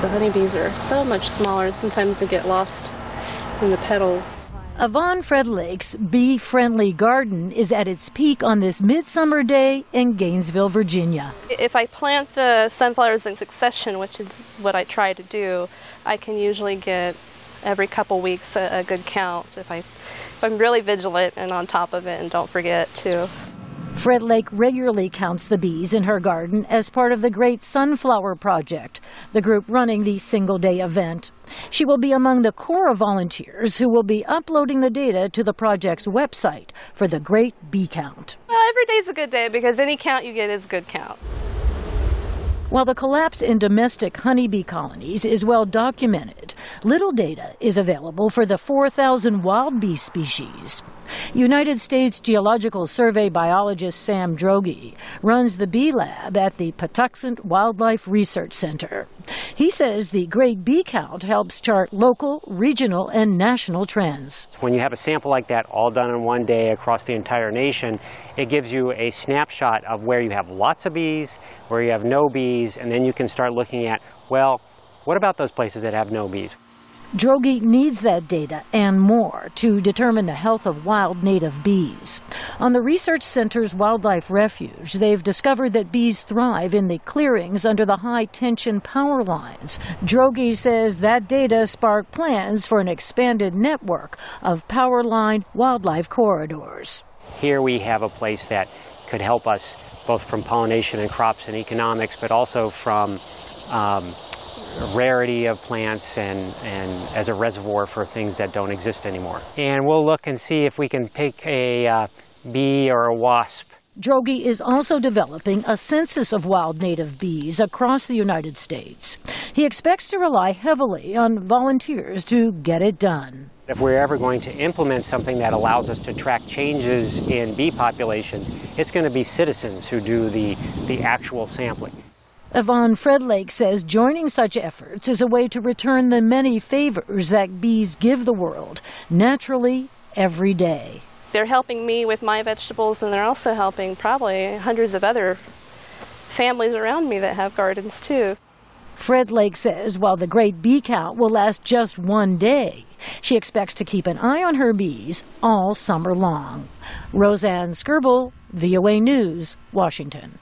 The honeybees are so much smaller, sometimes they get lost in the petals. Yvonne Fred Lake's bee-friendly garden is at its peak on this midsummer day in Gainesville, Virginia. If I plant the sunflowers in succession, which is what I try to do, I can usually get every couple weeks a good count if I'm really vigilant and on top of it and don't forget to. Fred Lake regularly counts the bees in her garden as part of the Great Sunflower Project, the group running the single-day event. She will be among the core of volunteers who will be uploading the data to the project's website for the Great Bee Count. Well, every day's a good day because any count you get is a good count. While the collapse in domestic honeybee colonies is well documented, little data is available for the 4,000 wild bee species. United States Geological Survey biologist Sam Droege runs the bee lab at the Patuxent Wildlife Research Center. He says the Great Bee Count helps chart local, regional, and national trends. When you have a sample like that all done in one day across the entire nation, it gives you a snapshot of where you have lots of bees, where you have no bees, and then you can start looking at, well, what about those places that have no bees? Droege needs that data and more to determine the health of wild native bees. On the research center's wildlife refuge, they've discovered that bees thrive in the clearings under the high-tension power lines. Droege says that data sparked plans for an expanded network of power line wildlife corridors. Here we have a place that could help us both from pollination and crops and economics, but also from rarity of plants and as a reservoir for things that don't exist anymore. And we'll look and see if we can pick a bee or a wasp. Droege is also developing a census of wild native bees across the United States. He expects to rely heavily on volunteers to get it done. If we're ever going to implement something that allows us to track changes in bee populations, it's going to be citizens who do the actual sampling. Yvonne Fred Lake says joining such efforts is a way to return the many favors that bees give the world, naturally, every day. They're helping me with my vegetables, and they're also helping probably hundreds of other families around me that have gardens too. Fred Lake says while the Great Bee Count will last just one day, she expects to keep an eye on her bees all summer long. Rosanne Skirble, VOA News, Washington.